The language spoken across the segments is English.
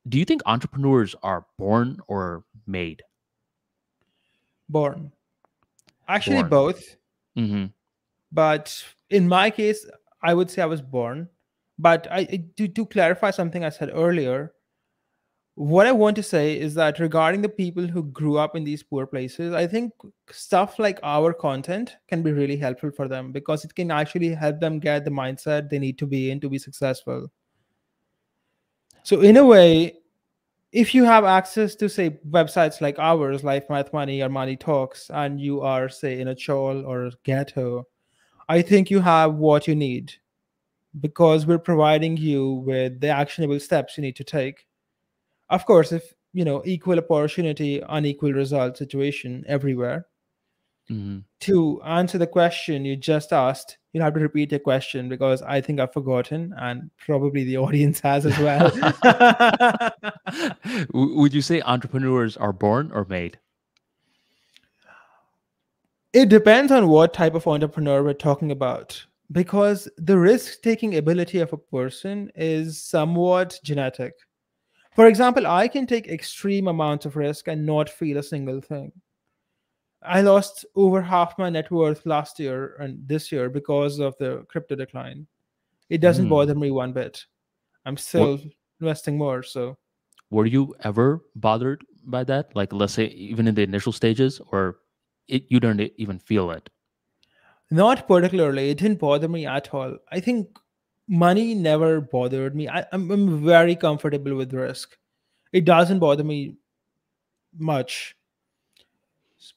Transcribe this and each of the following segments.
Do you think entrepreneurs are born or made? Born. Actually, Born. both. Mm-hmm. But in my case, I would say I was born. But to clarify something I said earlier, what I want to say is that regarding the people who grew up in these poor places, I think stuff like our content can be really helpful for them because it can actually help them get the mindset they need to be in to be successful. So, in a way, if you have access to, say, websites like ours, LifeMathMoney or Money Talks, and you are, say, in a chawl or a ghetto, I think you have what you need because we're providing you with the actionable steps you need to take. Of course, if equal opportunity, unequal result situation everywhere. Mm-hmm. To answer the question you just asked, you'll have to repeat your question because I think I've forgotten, and probably the audience has as well. Would you say entrepreneurs are born or made? It depends on what type of entrepreneur we're talking about because the risk taking ability of a person is somewhat genetic. For example, I can take extreme amounts of risk and not feel a single thing. I lost over half my net worth last year and this year because of the crypto decline. It doesn't Mm. bother me one bit. I'm Were, still investing more. So, were you ever bothered by that? Like, let's say, even in the initial stages, or you didn't even feel it? not particularly. It didn't bother me at all. I think money never bothered me. I'm very comfortable with risk. It doesn't bother me much.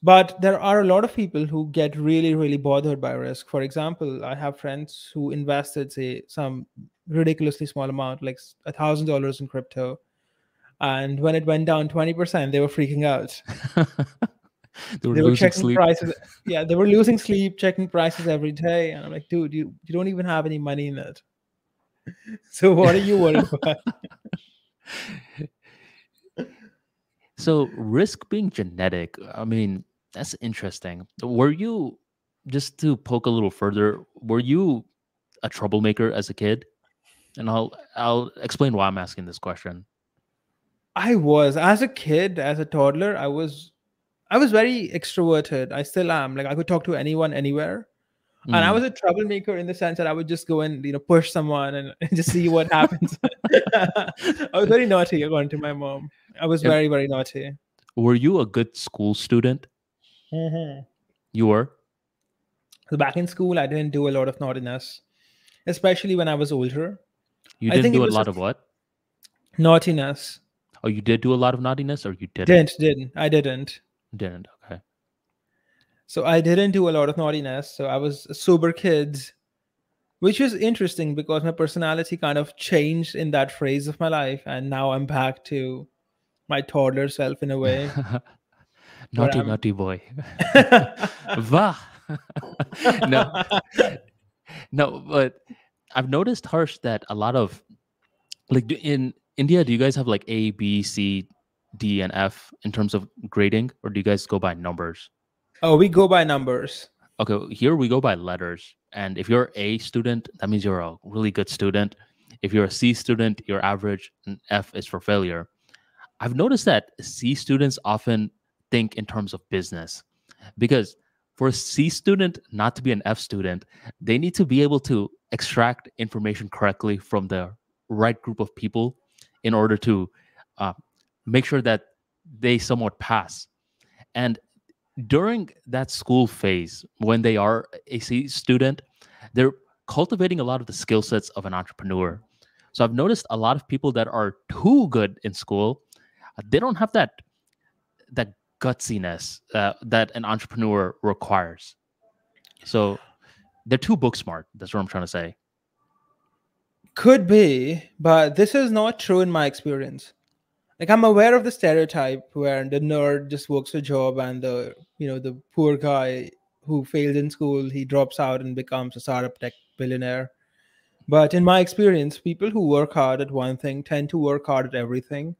But there are a lot of people who get really, really bothered by risk. For example, I have friends who invested, say, some ridiculously small amount, like $1,000 in crypto. And when it went down 20%, they were freaking out. They were They were losing checking sleep. prices. Yeah, they were losing sleep, checking prices every day. And I'm like, dude, you don't even have any money in it. So what are you worried about? So, risk being genetic, I mean, that's interesting. Were you, just to poke a little further, were you a troublemaker as a kid? And I'll explain why I'm asking this question. I was, as a kid, as a toddler, I was very extroverted. I still am. Like I could talk to anyone anywhere. And I Mm. was a troublemaker in the sense that I would just go and push someone and just see what happens. I was very naughty according to my mom. I was And very, very naughty. were you a good school student? Mhm. You were? So back in school, I didn't do a lot of naughtiness, especially when I was older. You I didn't think it do a was lot just of what? naughtiness. Oh, you did do a lot of naughtiness, or you didn't? Didn't. I didn't. Didn't. Okay. So I didn't do a lot of naughtiness. So I was a sober kid, which was interesting because my personality kind of changed in that phase of my life. And now I'm back to my toddler self in a way where Naughty, I'm. naughty boy. Va. No, no, but I've noticed, Harsh, that a lot of, like, in India, do you guys have like A, B, C, D, and F in terms of grading, or do you guys go by numbers? Oh, we go by numbers. Okay, here we go by letters. And if you're A student, that means you're a really good student. If you're a C student, you're average, and F is for failure. I've noticed that C students often think in terms of business because for a C student not to be an F student, they need to be able to extract information correctly from the right group of people in order to uh, make sure that they somewhat pass. And during that school phase, when they are a C student, they're cultivating a lot of the skill sets of an entrepreneur. So I've noticed a lot of people that are too good in school, they don't have that gutsiness that an entrepreneur requires. So they're too book smart. That's what I'm trying to say. Could be, but this is not true in my experience. Like I'm aware of the stereotype where the nerd just works a job and the poor guy who failed in school, he drops out and becomes a startup tech billionaire. But in my experience, people who work hard at one thing tend to work hard at everything.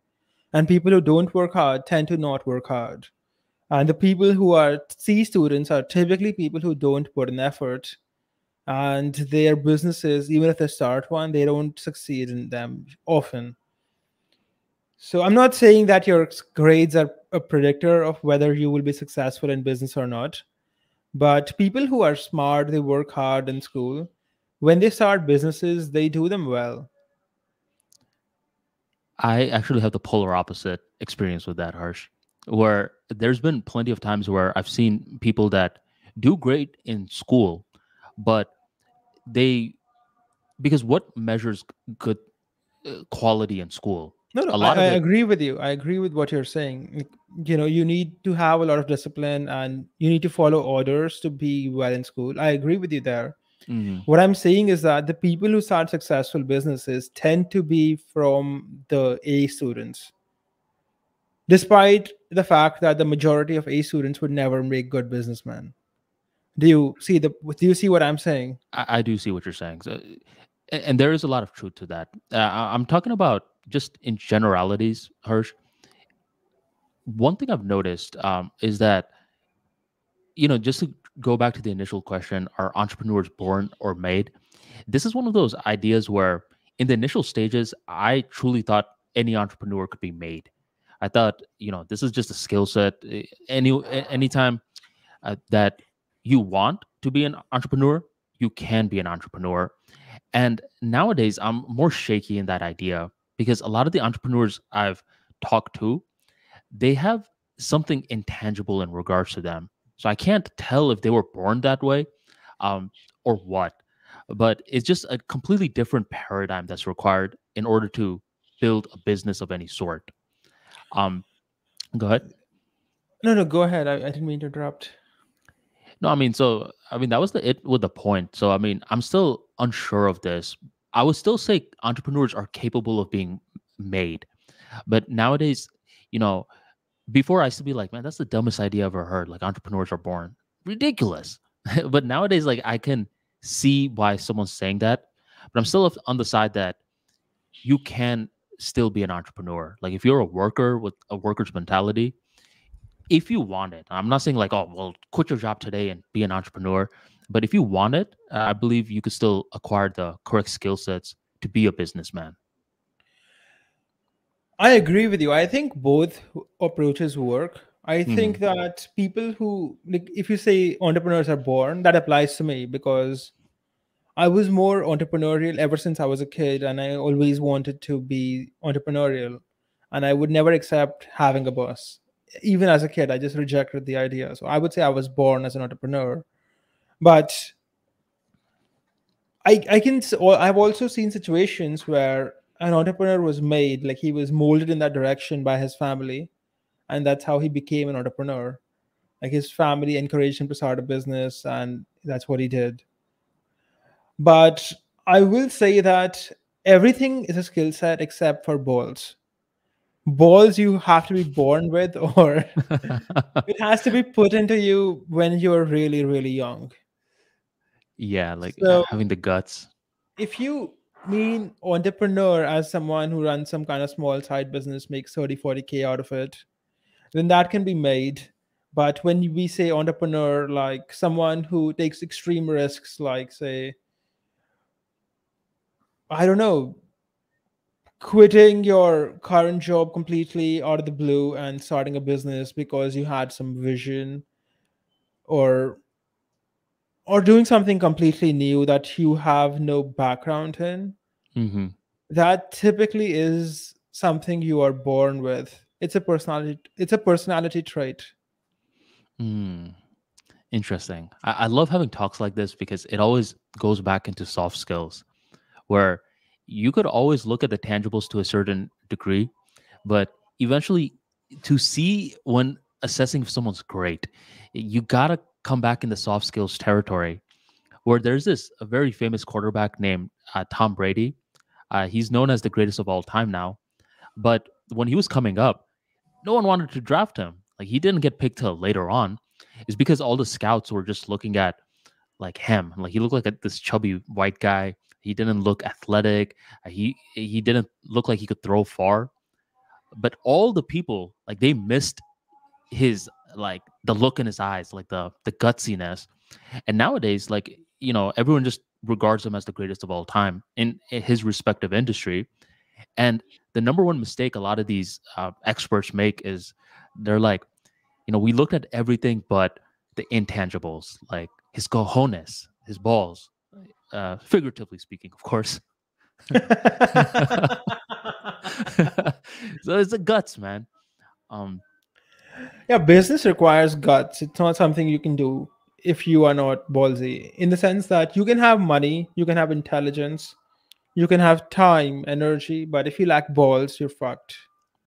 And people who don't work hard tend to not work hard. And the people who are C students are typically people who don't put in effort. And their businesses, even if they start one, they don't succeed in them often. So I'm not saying that your grades are a predictor of whether you will be successful in business or not. But people who are smart, they work hard in school. When they start businesses, they do them well. I actually have the polar opposite experience with that, Harsh, where there's been plenty of times where I've seen people that do great in school, but they, because what measures good quality in school? No, no, A I, lot I of it. agree with you. I agree with what you're saying. You need to have a lot of discipline and you need to follow orders to be well in school. I agree with you there. Mhm. What I'm saying is that the people who start successful businesses tend to be from the A students, despite the fact that the majority of A students would never make good businessmen. Do you see what I'm saying? I do see what you're saying. So, and there is a lot of truth to that. I'm talking about just in generalities, Hirsch. One thing I've noticed is that, just to go back to the initial question, are entrepreneurs born or made? This is one of those ideas where in the initial stages, I truly thought any entrepreneur could be made. I thought, this is just a skill set. Anytime that you want to be an entrepreneur, you can be an entrepreneur. And nowadays, I'm more shaky in that idea because a lot of the entrepreneurs I've talked to, they have something intangible in regards to them. So I can't tell if they were born that way, um, or what. But it's just a completely different paradigm that's required in order to build a business of any sort. Um, Go ahead. No, no, go ahead. I didn't mean to interrupt. No, that was the it with the point. So I mean, I'm still unsure of this. I would still say entrepreneurs are capable of being made, but nowadays, you know, before I used to be like, man, that's the dumbest idea I've ever heard. Like entrepreneurs are born, ridiculous. But nowadays, like I can see why someone's saying that, but I'm still on the side that you can still be an entrepreneur. Like if you're a worker with a worker's mentality, if you want it, I'm not saying like, oh, well, quit your job today and be an entrepreneur. But if you want it, I believe you could still acquire the correct skill sets to be a businessman. I agree with you. I think both approaches work. I Hmm. think that people who, like, if you say entrepreneurs are born, that applies to me because I was more entrepreneurial ever since I was a kid, and I always wanted to be entrepreneurial. And I would never accept having a boss. Even as a kid, I just rejected the idea. So I would say I was born as an entrepreneur. But I've also seen situations where an entrepreneur was made, like he was molded in that direction by his family, and that's how he became an entrepreneur. Like his family encouraged him to start a business, and that's what he did. But I will say that everything is a skill set except for balls. Balls you have to be born with, or it has to be put into you when you're really, really young. Yeah, like So having the guts. if you mean entrepreneur as someone who runs some kind of small side business, makes 30, 40K out of it, then that can be made. But when we say entrepreneur, like someone who takes extreme risks, like say, I don't know, quitting your current job completely out of the blue and starting a business because you had some vision, or doing something completely new that you have no background in, Hmm. that typically is something you are born with. It's a personality trait. Mm, interesting. I love having talks like this because it always goes back into soft skills where you could always look at the tangibles to a certain degree, but eventually to see when assessing if someone's great, you gotta come back in the soft skills territory where there's this a very famous quarterback named Tom Brady. He's known as the greatest of all time now, but when he was coming up, no one wanted to draft him. Like he didn't get picked till later on. It's because all the scouts were just looking at like him. Like he looked like this chubby white guy. He didn't look athletic. He didn't look like he could throw far. But all the people like they missed his like the look in his eyes, like the gutsiness. And nowadays, everyone just regards him as the greatest of all time in his respective industry. And the number one mistake a lot of these experts make is they're like, we looked at everything but the intangibles, like his cojones, his balls, figuratively speaking, of course. So it's the guts, man. Um, Yeah, business requires guts. It's not something you can do if you are not ballsy, in the sense that you can have money, you can have intelligence, you can have time, energy, but if you lack balls, you're fucked.